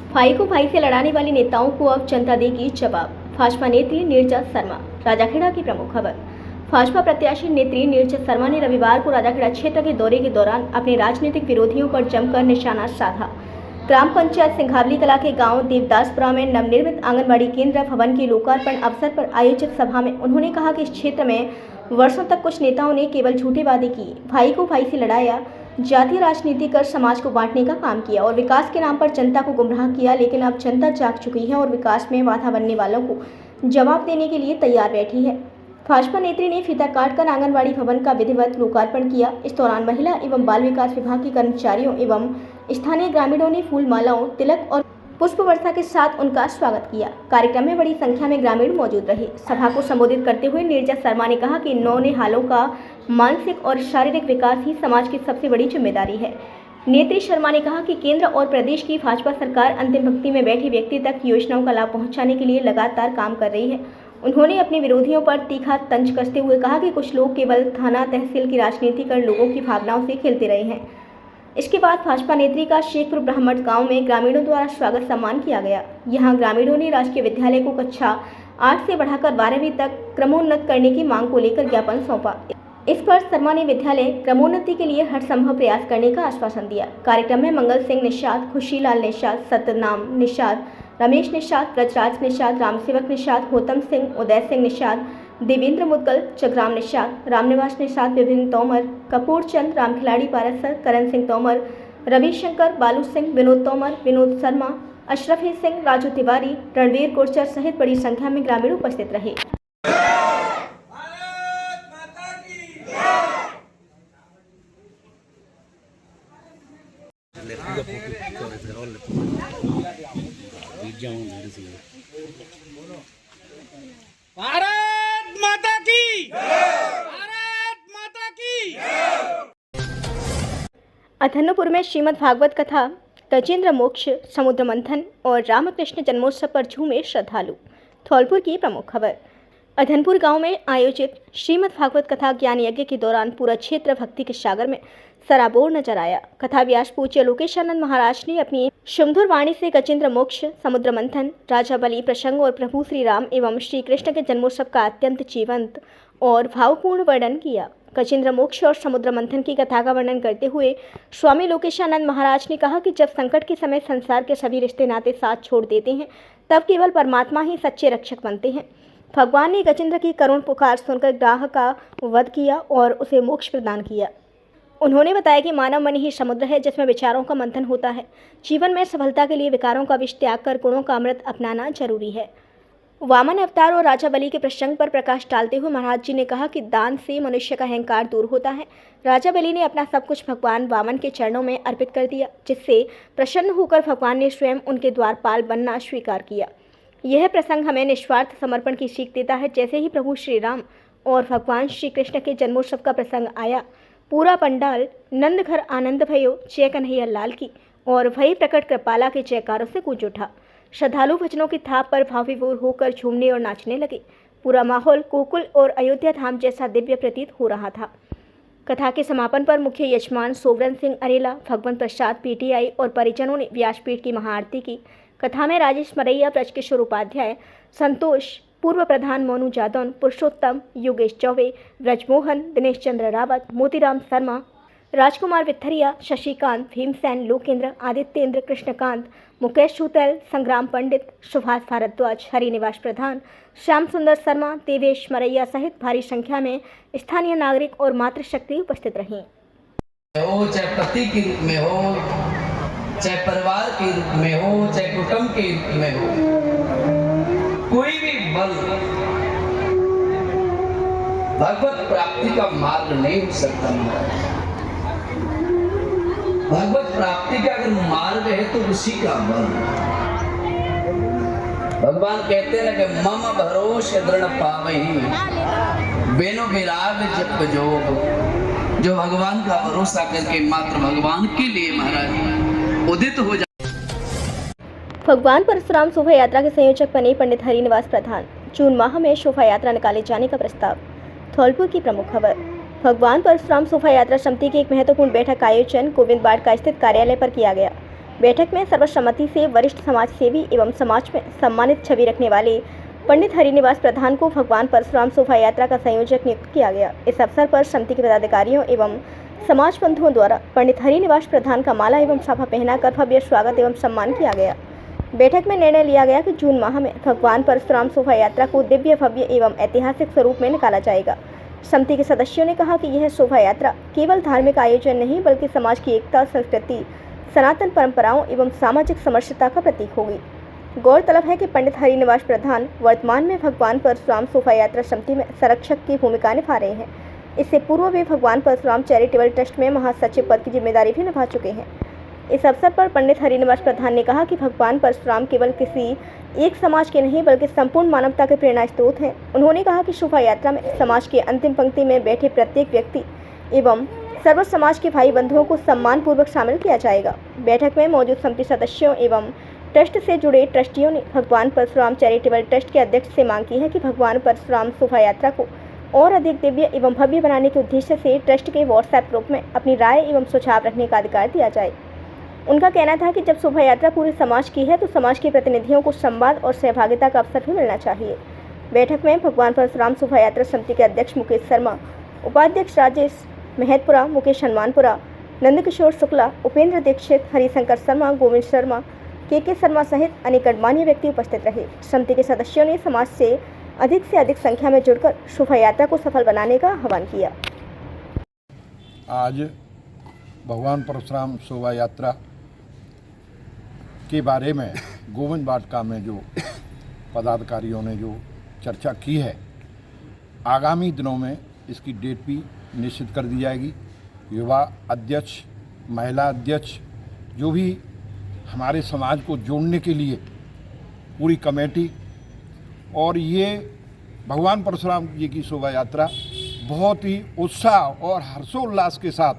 भाई को भाई से लड़ाने वाले नेताओं को अब जनता देगी जवाब। भाजपा नेत्री नीरजा शर्मा। राजाखेड़ा की प्रमुख खबर। भाजपा प्रत्याशी नेत्री नीरजा शर्मा ने रविवार को राजाखेड़ा क्षेत्र के दौरे के दौरान अपने राजनीतिक विरोधियों पर जमकर निशाना साधा। ग्राम पंचायत सिंघावली कला के गांव देवदासपुरा में नवनिर्मित आंगनबाड़ी केंद्र भवन के लोकार्पण अवसर पर आयोजित सभा में उन्होंने कहा कि इस क्षेत्र में वर्षों तक कुछ नेताओं ने केवल झूठे वादे किए, भाई को भाई से लड़ाया, जातीय राजनीति कर समाज को बांटने का काम किया और विकास के नाम पर जनता को गुमराह किया। लेकिन अब जनता जाग चुकी है और विकास में बाधा बनने वालों को जवाब देने के लिए तैयार बैठी है। भाजपा नेत्री ने फीता काटकर आंगनबाड़ी भवन का विधिवत लोकार्पण किया। इस दौरान महिला एवं बाल विकास विभाग के कर्मचारियों एवं स्थानीय ग्रामीणों ने फूल मालाओं, तिलक और पुष्प वर्षा के साथ उनका स्वागत किया। कार्यक्रम में बड़ी संख्या में ग्रामीण मौजूद रहे। सभा को संबोधित करते हुए नीरजा शर्मा ने कहा कि नौनिहालों का मानसिक और शारीरिक विकास ही समाज की सबसे बड़ी जिम्मेदारी है। नेत्री शर्मा ने कहा कि केंद्र और प्रदेश की भाजपा सरकार अंतिम पंक्ति में बैठे व्यक्ति तक योजनाओं का लाभ पहुंचाने के लिए लगातार काम कर रही है। उन्होंने अपने विरोधियों पर तीखा तंज कसते हुए कहा कि कुछ लोग केवल थाना तहसील की राजनीति कर लोगों की भावनाओं से खेलते रहे हैं। इसके बाद भाजपा नेत्री का शेखपुर ब्राह्मण गांव में ग्रामीणों द्वारा स्वागत सम्मान किया गया। यहां ग्रामीणों ने राजकीय विद्यालय को कक्षा 8 से बढ़ाकर 12वीं तक क्रमोन्नत करने की मांग को लेकर ज्ञापन सौंपा। इस पर शर्मा ने विद्यालय क्रमोन्नति के लिए हर संभव प्रयास करने का आश्वासन दिया। कार्यक्रम में मंगल सिंह निषाद, खुशीलाल निषाद, सत्यनाम निषाद, रमेश निषाद, ब्रजराज निषाद, रामसेवक निषाद, होतम सिंह, उदय सिंह निषाद, देवेंद्र मुदगल, जगराम निषाद, रामनिवास निषाद, विभिन्न तोमर, कपूर चंद, रामखिलाड़ी पारसर, करण सिंह तोमर, रविशंकर, बालू सिंह, विनोद तोमर, विनोद शर्मा, अशरफी सिंह, राजू तिवारी, रणवीर गुर्जर सहित बड़ी संख्या में ग्रामीण उपस्थित रहे। भारत माता की, भारत माता की। अथन्नपुर में श्रीमद् भागवत कथा, गजेंद्र मोक्ष, समुद्र मंथन और रामकृष्ण जन्मोत्सव पर झूमे श्रद्धालु। धौलपुर की प्रमुख खबर। अधनपुर गांव में आयोजित श्रीमद् भागवत कथा ज्ञान यज्ञ के दौरान पूरा क्षेत्र भक्ति के सागर में सराबोर नजर आया। कथा व्यास पूज्य लोकेशानंद महाराज ने अपनी सुमधुर वाणी से गजेंद्र मोक्ष, समुद्र मंथन, राजा बलि प्रसंग और प्रभु श्री राम एवं श्री कृष्ण के जन्मोत्सव का अत्यंत जीवंत और भावपूर्ण वर्णन किया। गजेंद्र मोक्ष और समुद्र मंथन की कथा का वर्णन करते हुए स्वामी लोकेशानंद महाराज ने कहा कि जब संकट के समय संसार के सभी रिश्ते नाते साथ छोड़ देते हैं, तब केवल परमात्मा ही सच्चे रक्षक बनते हैं। भगवान ने गजेंद्र की करुण पुकार सुनकर ग्राह का वध किया और उसे मोक्ष प्रदान किया। उन्होंने बताया कि मानव मन ही समुद्र है जिसमें विचारों का मंथन होता है। जीवन में सफलता के लिए विकारों का विष त्याग कर गुणों का अमृत अपनाना जरूरी है। वामन अवतार और राजा बलि के प्रसंग पर प्रकाश डालते हुए महाराज जी ने कहा कि दान से मनुष्य का अहंकार दूर होता है। राजा बलि ने अपना सब कुछ भगवान वामन के चरणों में अर्पित कर दिया, जिससे प्रसन्न होकर भगवान ने स्वयं उनके द्वारपाल बनना स्वीकार किया। यह प्रसंग हमें निस्वार्थ समर्पण की सीख देता है। जैसे ही प्रभु श्री राम और भगवान श्री कृष्ण के जन्मोत्सव का प्रसंग आया, पूरा पंडाल नंद घर आनंद भयो जय कन्हैया लाल की और वही प्रकट कृपाला के जयकारों से गूंज उठा। श्रद्धालु भजनों की थाप पर भाव विभोर होकर झूमने और नाचने लगे। पूरा माहौल गोकुल और अयोध्या धाम जैसा दिव्य प्रतीत हो रहा था। कथा के समापन पर मुख्य यजमान सोवरन सिंह अरेला, भगवंत प्रसाद पीटीआई और परिजनों ने व्यासपीठ की महाआरती की। कथा में राजेश मरैया, ब्रजकिशोर उपाध्याय, संतोष, पूर्व प्रधान मोनू जादौन, पुरुषोत्तम, योगेश चौबे, ब्रजमोहन, दिनेश चंद्र रावत, मोतीराम शर्मा, राजकुमार विथरिया, शशिकांत, भीमसेन, लोकेंद्र, आदित्येंद्र, कृष्णकांत, मुकेश छूतैल, संग्राम पंडित, सुभाष भारद्वाज, हरिनिवास प्रधान, श्याम सुंदर शर्मा, देवेश मरैया सहित भारी संख्या में स्थानीय नागरिक और मातृशक्ति उपस्थित रहीं। चाहे पति के रूप में हो, चाहे परिवार के रूप में हो, चाहे कुटुंब के रूप में हो, कोई भी बल भगवत प्राप्ति का मार्ग नहीं हो सकता। भगवत प्राप्ति का अगर मार्ग है तो उसी का बल। भगवान कहते हैं कि मम भरोसे दृढ़ पावहि बेनो विराग जप जोग। जो भगवान का भरोसा करके मात्र भगवान के लिए महाराज उदित हो जाए। भगवान परशुराम शोभा यात्रा के संयोजक बने पंडित हरिनिवास प्रधान। जून माह में शोभा यात्रा निकाले जाने का प्रस्ताव। धौलपुर की प्रमुख खबर। भगवान परशुराम शोभा यात्रा समिति की एक महत्वपूर्ण बैठक का आयोजन गोविंद बाड़ का स्थित कार्यालय पर किया गया। बैठक में सर्वसम्मति से वरिष्ठ समाज सेवी एवं समाज में सम्मानित छवि रखने वाले पंडित हरिनिवास प्रधान को भगवान परशुराम शोभा यात्रा का संयोजक नियुक्त किया गया। इस अवसर पर समिति के पदाधिकारियों एवं समाज बंधुओं द्वारा पंडित हरिनिवास प्रधान का माला एवं साफा पहनाकर भव्य स्वागत एवं सम्मान किया गया। बैठक में निर्णय लिया गया कि जून माह में भगवान परशुराम शोभा यात्रा को दिव्य भव्य एवं ऐतिहासिक स्वरूप में निकाला जाएगा। समिति के सदस्यों ने कहा कि यह शोभा यात्रा केवल धार्मिक आयोजन नहीं बल्कि समाज की एकता, संस्कृति, सनातन परंपराओं एवं सामाजिक समरसता का प्रतीक होगी। गौरतलब है कि पंडित हरिनिवास प्रधान वर्तमान में भगवान परशुराम शोभा यात्रा समिति में संरक्षक की भूमिका निभा रहे हैं। इससे पूर्व वे भगवान परशुराम चैरिटेबल ट्रस्ट में महासचिव पद की जिम्मेदारी भी निभा चुके हैं। इस अवसर पर पंडित हरिनिवास प्रधान ने कहा कि भगवान परशुराम केवल किसी एक समाज के नहीं बल्कि संपूर्ण मानवता के प्रेरणा स्रोत हैं। उन्होंने कहा कि शोभा यात्रा में समाज के अंतिम पंक्ति में बैठे प्रत्येक व्यक्ति एवं सर्व समाज के भाई बंधुओं को सम्मान पूर्वक शामिल किया जाएगा। बैठक में मौजूद समिति सदस्यों एवं ट्रस्ट से जुड़े ट्रस्टियों ने भगवान परशुराम चैरिटेबल ट्रस्ट के अध्यक्ष से मांग की है कि भगवान परशुराम शोभा यात्रा को और अधिक दिव्य एवं भव्य बनाने के उद्देश्य से ट्रस्ट के व्हाट्सएप ग्रुप में अपनी राय एवं सुझाव रखने का अधिकार दिया जाए। उनका कहना था कि जब शोभा यात्रा पूरे समाज की है तो समाज के प्रतिनिधियों को संवाद और सहभागिता का अवसर भी मिलना चाहिए। बैठक में भगवान परशुराम शोभा यात्रा समिति के अध्यक्ष मुकेश शर्मा, उपाध्यक्ष राजेश महतपुरा, मुकेश हनुमानपुरा, नंदकिशोर शुक्ला, उपेंद्र दीक्षित, हरिशंकर शर्मा, गोविंद शर्मा, के शर्मा सहित अनेक गणमान्य व्यक्ति उपस्थित रहे। समिति के सदस्यों ने समाज से अधिक संख्या में जुड़कर शोभा यात्रा को सफल बनाने का आह्वान किया। आज भगवान परशुराम शोभा यात्रा के बारे में गोविंद वाटिका में जो पदाधिकारियों ने जो चर्चा की है, आगामी दिनों में इसकी डेट भी निश्चित कर दी जाएगी। युवा अध्यक्ष, महिला अध्यक्ष, जो भी हमारे समाज को जोड़ने के लिए पूरी कमेटी, और ये भगवान परशुराम जी की शोभा यात्रा बहुत ही उत्साह और हर्षोल्लास के साथ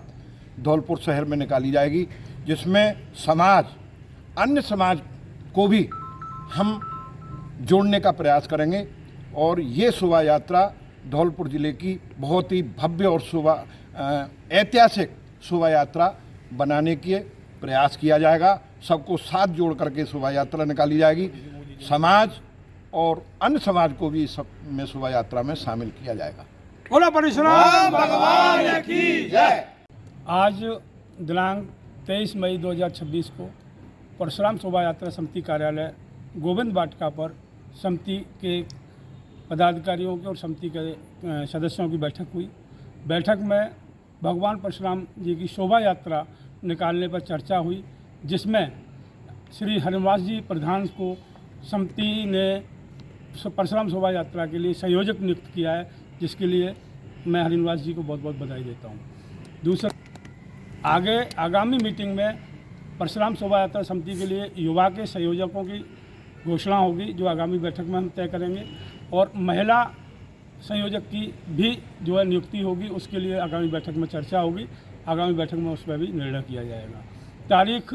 धौलपुर शहर में निकाली जाएगी, जिसमें समाज, अन्य समाज को भी हम जोड़ने का प्रयास करेंगे। और ये शोभा यात्रा धौलपुर ज़िले की बहुत ही भव्य और ऐतिहासिक शोभा यात्रा बनाने के प्रयास किया जाएगा। सबको साथ जोड़ करके शोभा यात्रा निकाली जाएगी। समाज और अन्य समाज को भी सब में शोभा यात्रा में शामिल किया जाएगा। बोलो परशुराम भगवान की जय। आज दिनांक 23 मई 2026 को परशुराम शोभा यात्रा समिति कार्यालय गोविंद वाटिका पर समिति के पदाधिकारियों के और समिति के सदस्यों की बैठक हुई। बैठक में भगवान परशुराम जी की शोभा यात्रा निकालने पर चर्चा हुई, जिसमें श्री हरिनिवास जी प्रधान को समिति ने परशुराम शोभा यात्रा के लिए संयोजक नियुक्त किया है, जिसके लिए मैं हरिनिवास जी को बहुत बहुत बधाई देता हूँ। दूसरा, आगामी मीटिंग में परशुराम शोभा यात्रा समिति के लिए युवा के संयोजकों की घोषणा होगी, जो आगामी बैठक में हम तय करेंगे, और महिला संयोजक की भी जो है नियुक्ति होगी, उसके लिए आगामी बैठक में चर्चा होगी। आगामी बैठक में उस पर भी निर्णय किया जाएगा। तारीख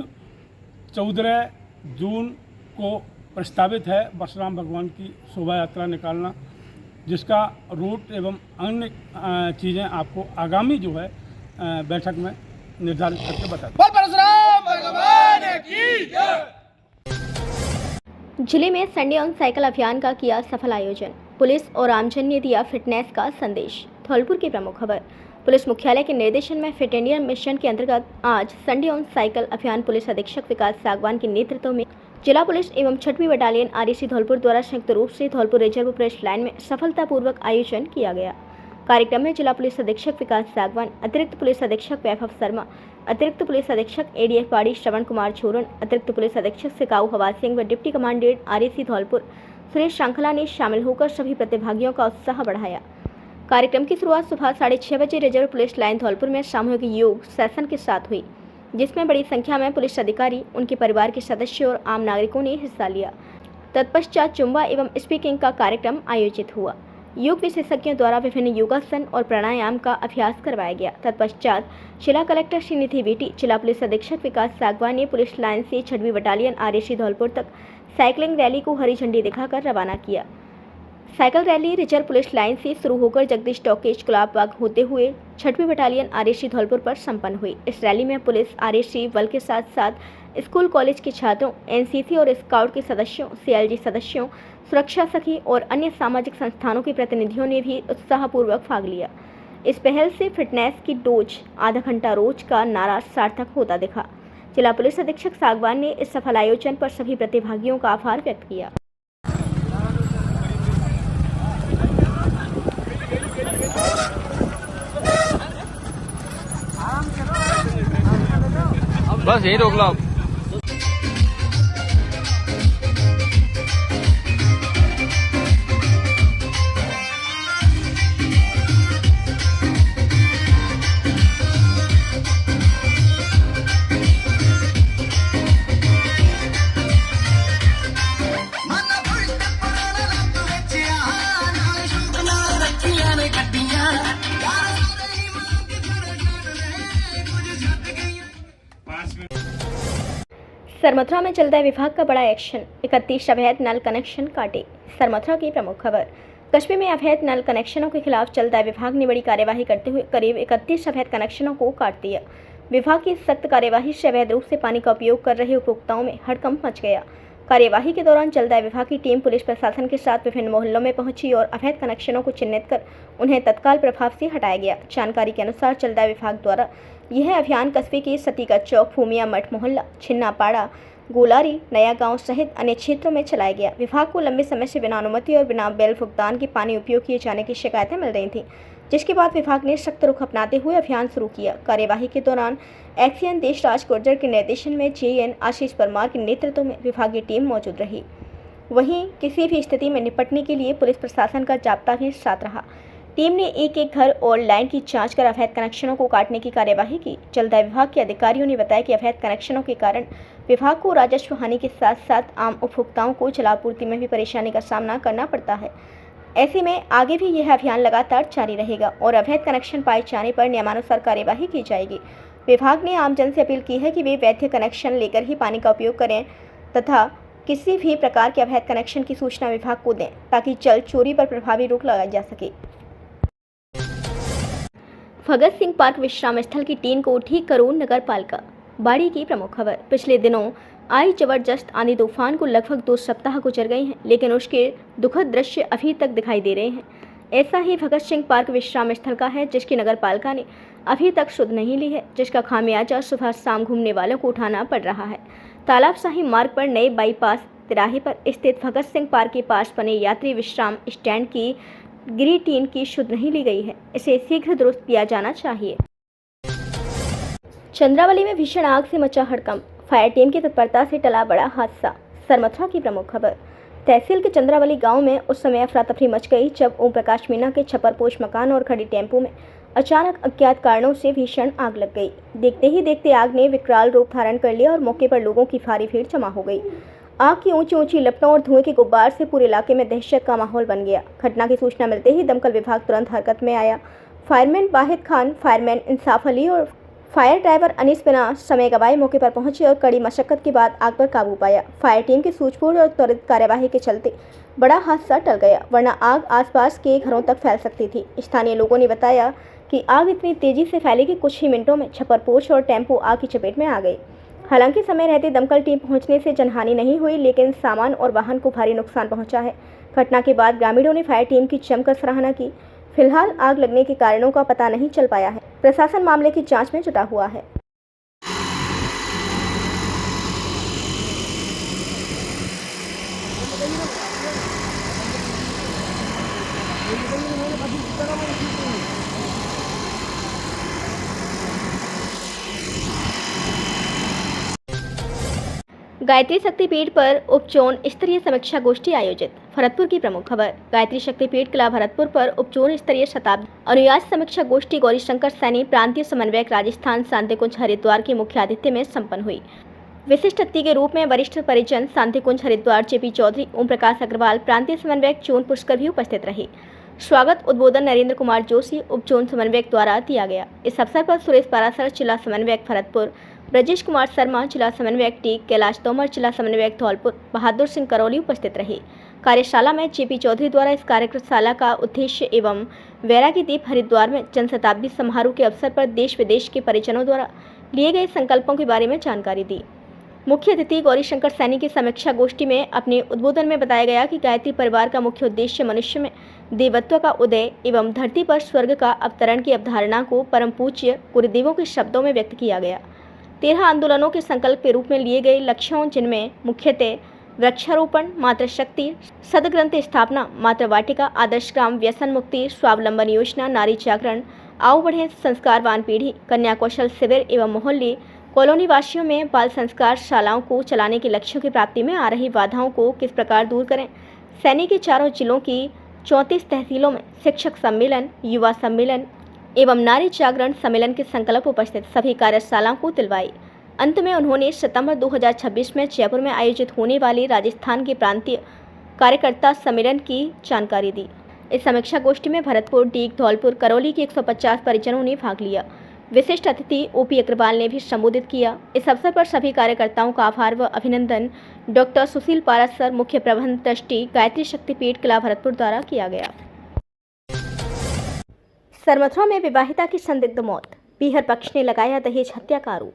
14 जून को प्रस्तावित है परशुराम भगवान की शोभा यात्रा निकालना, जिसका रूट एवं अन्य चीज़ें आपको आगामी जो है बैठक में निर्धारित करके बता दें। परशुराम भगवान की जय। जिले में संडे ऑन साइकिल अभियान का किया सफल आयोजन। पुलिस और आमजन ने दिया फिटनेस का संदेश। धौलपुर की प्रमुख खबर। पुलिस मुख्यालय के निर्देशन में फिट इंडिया मिशन के अंतर्गत आज संडे ऑन साइकिल अभियान पुलिस अधीक्षक विकास सागवान के नेतृत्व में जिला पुलिस एवं 6वीं बटालियन आरएसी धौलपुर द्वारा संयुक्त रूप से धौलपुर रिजर्व पुलिस लाइन में सफलतापूर्वक आयोजन किया गया। कार्यक्रम में जिला पुलिस अधीक्षक विकास सागवान, अतिरिक्त पुलिस अधीक्षक वैभव शर्मा, अतिरिक्त पुलिस अधीक्षक एडीएफ बाड़ी श्रवण कुमार छोरन, अतिरिक्त पुलिस अधीक्षक सिकाऊ हवा सिंह व deputy commandant RAC Dholpur Suresh श्रृंखला ने शामिल होकर सभी प्रतिभागियों का उत्साह बढ़ाया। कार्यक्रम की शुरुआत सुबह 6:30 बजे रिजर्व पुलिस लाइन धौलपुर में सामूहिक योग सेशन के साथ हुई, जिसमें बड़ी संख्या में पुलिस अधिकारी, उनके परिवार के सदस्य और आम नागरिकों ने हिस्सा लिया। तत्पश्चात जुम्बा एवं स्पीकिंग का कार्यक्रम आयोजित हुआ। योग विशेषज्ञों द्वारा विभिन्न योगासन और प्राणायाम का अभ्यास करवाया गया। तत्पश्चात जिला कलेक्टर श्रीनिधि बेटी, जिला पुलिस अधीक्षक विकास सागवान ने पुलिस लाइन से 6वीं बटालियन आरएसी धौलपुर तक साइकिलिंग रैली को हरी झंडी दिखाकर रवाना किया। Cycle rally reserve police line से शुरू होकर जगदीश टॉकीज गुलाब बाग होते हुए 6वीं बटालियन आरएसी धौलपुर पर संपन्न हुई। इस रैली में पुलिस आरएसी बल के साथ साथ स्कूल कॉलेज के छात्रों, एनसीसी और स्काउट के सदस्यों, सीएलजी सदस्यों, सुरक्षा सखी और अन्य सामाजिक संस्थानों के प्रतिनिधियों ने भी उत्साहपूर्वक भाग लिया। इस पहल से फिटनेस की डोज आधा घंटा रोज का नारा सार्थक होता दिखा। जिला पुलिस अधीक्षक सागवान ने इस सफल आयोजन पर सभी प्रतिभागियों का आभार व्यक्त किया। बस यही रोक लो आप। सरमथुरा में जलदाय विभाग का बड़ा एक्शन, 31 अवैध नल कनेक्शन काटे। सरमथुरा की प्रमुख खबर। कस्बे में अवैध नल कनेक्शनों के खिलाफ जलदाय विभाग ने बड़ी कार्यवाही करते हुए करीब 31 अवैध कनेक्शनों को काट दिया। विभाग की सख्त कार्यवाही से अवैध रूप से पानी का उपयोग कर रहे उपभोक्ताओं में हड़कंप मच गया। कार्यवाही के दौरान जलदाय विभाग की टीम पुलिस प्रशासन के साथ विभिन्न मोहल्लों में पहुंची और अवैध कनेक्शनों को चिन्हित कर उन्हें तत्काल प्रभाव से हटाया गया। जानकारी के अनुसार जलदाय विभाग द्वारा यह अभियान कस्बे के सतीका चौक, भूमिया मठ मोहल्ला, छिन्नापाड़ा, गोलारी, नया गांव सहित अन्य क्षेत्रों में चलाया गया। विभाग को लंबे समय से बिना अनुमति और बिना बिल भुगतान के पानी उपयोग किए जाने की शिकायतें मिल रही थीं, जिसके बाद विभाग ने सख्त रुख अपनाते हुए अभियान शुरू किया। कार्यवाही के दौरान एक्सीएन देशराज गुर्जर के निर्देशन में जेएन आशीष परमार के नेतृत्व में विभागीय टीम मौजूद रही। वहीं किसी भी स्थिति में निपटने के लिए पुलिस प्रशासन का जाब्ता भी साथ रहा। टीम ने एक एक घर और लाइन की जांच कर अवैध कनेक्शनों को काटने की कार्यवाही की। जलदाय विभाग के अधिकारियों ने बताया कि अवैध कनेक्शनों के कारण विभाग को राजस्व हानि के साथ साथ आम उपभोक्ताओं को जलापूर्ति में भी परेशानी का सामना करना पड़ता है। ऐसे में आगे भी यह अभियान लगातार जारी रहेगा और अवैध कनेक्शन पाए जाने पर नियमानुसार कार्यवाही की जाएगी। विभाग ने आमजन से अपील की है कि वे वैध कनेक्शन लेकर ही पानी का उपयोग करें तथा किसी भी प्रकार के अवैध कनेक्शन की सूचना विभाग को दें ताकि जल चोरी पर प्रभावी रोक लगाई जा सके। भगत सिंह पार्क विश्राम स्थल की टीन को ठीक करो नगर पालिका। बाड़ी की प्रमुख खबर। पिछले दिनों आई जबरदस्त आंधी तूफान को लगभग 2 सप्ताह गुजर गए हैं, लेकिन उसके दुखद दृश्य अभी तक दिखाई दे रहे हैं। ऐसा ही भगत सिंह पार्क विश्राम स्थल का है, जिसकी नगर पालिका ने अभी तक सुध नहीं ली है, जिसका खामियाजा सुबह शाम घूमने वालों को उठाना पड़ रहा है। तालाब शाही मार्ग पर नए बाईपास तिराहे पर स्थित भगत सिंह पार्क के पास बने यात्री विश्राम स्टैंड की गिरी टीन की शुद्ध नहीं ली गई है। इसे शीघ्र दुरुस्त किया जाना चाहिए। चंद्रावली में भीषण आग से मचा हड़कंप। फायर टीम की तत्परता से टला बड़ा हादसा। सरमथुरा की प्रमुख खबर। तहसील के चंद्रावली गांव में उस समय अफरा तफरी मच गई जब ओम प्रकाश मीना के छपरपोश मकान और खड़ी टेम्पो में अचानक अज्ञात कारणों से भीषण आग लग गई। देखते ही देखते आग ने विकराल रूप धारण कर लिया और मौके पर लोगों की भारी भीड़ जमा हो गई। आग की ऊंची ऊंची लपटों और धुएं के गुब्बार से पूरे इलाके में दहशत का माहौल बन गया। घटना की सूचना मिलते ही दमकल विभाग तुरंत हरकत में आया। फायरमैन वाहिद खान, फायरमैन इंसाफ अली और फायर ड्राइवर अनीस बिना समय गवाए मौके पर पहुंचे और कड़ी मशक्कत के बाद आग पर काबू पाया। फायर टीम की सूझबूझ और त्वरित कार्यवाही के चलते बड़ा हादसा टल गया, वरना आग आसपास के घरों तक फैल सकती थी। स्थानीय लोगों ने बताया कि आग इतनी तेजी से फैली कि कुछ ही मिनटों में छपरपोश और टेम्पो आग की चपेट में आ गई। हालांकि समय रहते दमकल टीम पहुंचने से जनहानि नहीं हुई, लेकिन सामान और वाहन को भारी नुकसान पहुंचा है। घटना के बाद ग्रामीणों ने फायर टीम की जमकर सराहना की। फिलहाल आग लगने के कारणों का पता नहीं चल पाया है। प्रशासन मामले की जांच में जुटा हुआ है। गायत्री शक्तिपीठ पर उपचोन स्तरीय समीक्षा गोष्ठी आयोजित। भरतपुर की प्रमुख खबर। गायत्री शक्तिपीठ किला भरतपुर पर उपचोन स्तरीय शताब्दी अनुयायी समीक्षा गोष्ठी गौरी शंकर सैनी प्रांतीय समन्वयक राजस्थान शांतिकुंज हरिद्वार के मुख्य आतिथ्य में संपन्न हुई। विशिष्ट अतिथि के रूप में वरिष्ठ परिजन शांतिकुंज हरिद्वार जेपी चौधरी, ओम प्रकाश अग्रवाल प्रांतीय समन्वयक चोन पुष्कर भी उपस्थित रहे। स्वागत उद्बोधन नरेंद्र कुमार जोशी उपचोन समन्वयक द्वारा दिया गया। इस अवसर पर सुरेश पारासर जिला समन्वयक भरतपुर, ब्रजेश कुमार शर्मा जिला समन्वयक टी, कैलाश तोमर जिला समन्वयक धौलपुर, बहादुर सिंह करौली उपस्थित रहे। कार्यशाला में जेपी चौधरी द्वारा इस कार्यशाला का उद्देश्य एवं वैरागी दीप हरिद्वार में जनशताब्दी समारोह के अवसर पर देश विदेश के परिजनों द्वारा लिए गए संकल्पों के बारे में जानकारी दी। मुख्य अतिथि गौरी शंकर सैनी की समीक्षा गोष्ठी में अपने उद्बोधन में बताया गया कि गायत्री परिवार का मुख्य उद्देश्य मनुष्य में देवत्व का उदय एवं धरती पर स्वर्ग का अवतरण की अवधारणा को परम पूज्य गुरुदेवों के शब्दों में व्यक्त किया गया। 13 आंदोलनों के संकल्प के रूप में लिए गए लक्ष्यों, जिनमें मुख्यतः वृक्षारोपण, मातृशक्ति, सदग्रंथ स्थापना, मातृ वाटिका, आदर्श ग्राम, व्यसन मुक्ति, स्वावलंबन योजना, नारी जागरण, आओ बढ़े संस्कारवान पीढ़ी, कन्या कौशल शिविर एवं मोहल्ले कॉलोनी वासियों में बाल संस्कार शालाओं को चलाने के लक्ष्यों की प्राप्ति में आ रही बाधाओं को किस प्रकार दूर करें। सैनी के चारों जिलों की 34 तहसीलों में शिक्षक सम्मेलन, युवा सम्मेलन एवं नारी जागरण सम्मेलन के संकल्प उपस्थित सभी कार्यशालाओं को दिलवाई। अंत में उन्होंने सितंबर 2026 में जयपुर में आयोजित होने वाले राजस्थान के प्रांतीय कार्यकर्ता सम्मेलन की जानकारी दी। इस समीक्षा गोष्ठी में भरतपुर, डीग, धौलपुर, करौली के 150 परिजनों ने भाग लिया। विशिष्ट अतिथि ओपी अग्रवाल ने भी संबोधित किया। इस अवसर पर सभी कार्यकर्ताओं का आभार व अभिनंदन डॉक्टर सुशील पारस सर, मुख्य प्रबंध ट्रस्टी, गायत्री शक्तिपीठ किला भरतपुर द्वारा किया गया। सरमथुरा में विवाहिता की संदिग्ध मौत, पीहर पक्ष ने लगाया दहेज हत्या का आरोप।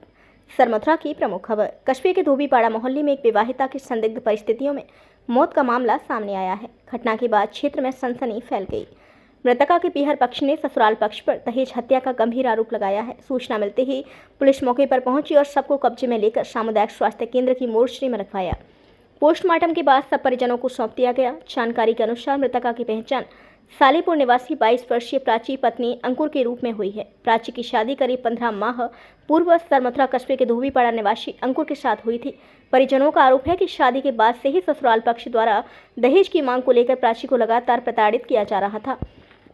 सरमथुरा की प्रमुख खबर। कस्बे के धोबीपाड़ा मोहल्ले में एक विवाहिता की संदिग्ध परिस्थितियों में मौत का मामला सामने आया है। घटना के बाद क्षेत्र में सनसनी फैल गई। मृतका के पीहर पक्ष ने ससुराल पक्ष पर दहेज हत्या का गंभीर आरोप लगाया है। सूचना मिलते ही पुलिस मौके पर पहुंची और सबको कब्जे में लेकर सामुदायिक स्वास्थ्य केंद्र की मोर्चरी में रखवाया। पोस्टमार्टम के बाद सब परिजनों को सौंप दिया गया। जानकारी के अनुसार मृतका की पहचान सालेपुर निवासी 22 वर्षीय प्राची पत्नी अंकुर के रूप में हुई है। प्राची की शादी करीब 15 माह पूर्व सरमथुरा कस्बे के धोबीपाड़ा निवासी अंकुर के साथ हुई थी। परिजनों का आरोप है कि शादी के बाद से ही ससुराल पक्ष द्वारा दहेज की मांग को लेकर प्राची को लगातार प्रताड़ित किया जा रहा था।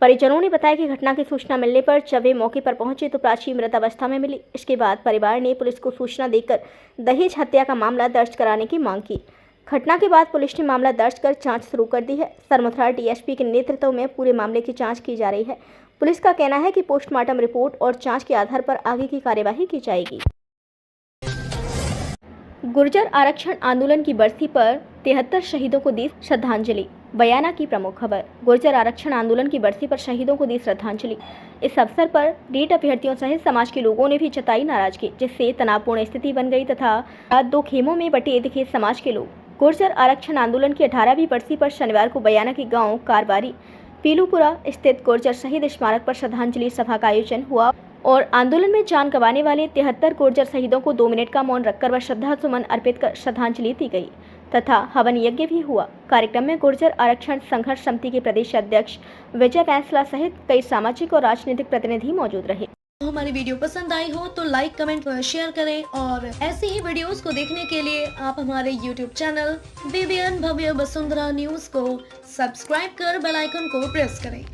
परिजनों ने बताया कि घटना की सूचना मिलने पर जब वे मौके पर पहुंचे तो प्राची मृत अवस्था में मिली। इसके बाद परिवार ने पुलिस को सूचना देकर दहेज हत्या का मामला दर्ज कराने की मांग की। घटना के बाद पुलिस ने मामला दर्ज कर जांच शुरू कर दी है। सरमथुरा डीएसपी के नेतृत्व में पूरे मामले की जांच की जा रही है। पुलिस का कहना है कि पोस्टमार्टम रिपोर्ट और जांच के आधार पर आगे की कार्यवाही की जाएगी। गुर्जर आरक्षण आंदोलन की बरसी पर 73 शहीदों को दी श्रद्धांजलि। बयाना की प्रमुख खबर। गुर्जर आरक्षण आंदोलन की बरसी पर शहीदों को दी श्रद्धांजलि। इस अवसर पर नीट अभ्यर्थियों सहित समाज के लोगों ने भी जताई नाराजगी, जिससे तनावपूर्ण स्थिति बन गई तथा 2 खेमों में बटे दिखे समाज के लोग। गुर्जर आरक्षण आंदोलन की 18वीं बरसी पर शनिवार को बयाना के गांव कारवारी पीलूपुरा स्थित गुर्जर शहीद स्मारक पर श्रद्धांजलि सभा का आयोजन हुआ और आंदोलन में जान गंवाने वाले 73 गुर्जर शहीदों को 2 मिनट का मौन रखकर व श्रद्धा सुमन अर्पित कर श्रद्धांजलि दी गई तथा हवन यज्ञ भी हुआ। कार्यक्रम में गुर्जर आरक्षण संघर्ष समिति के प्रदेश अध्यक्ष विजय बैंसला सहित कई सामाजिक और राजनीतिक प्रतिनिधि मौजूद रहे। हमारी वीडियो पसंद आई हो तो लाइक, कमेंट व शेयर करें और ऐसी ही वीडियोस को देखने के लिए आप हमारे YouTube चैनल BBN भव्य वसुंधरा न्यूज को सब्सक्राइब कर बेल आइकन को प्रेस करें।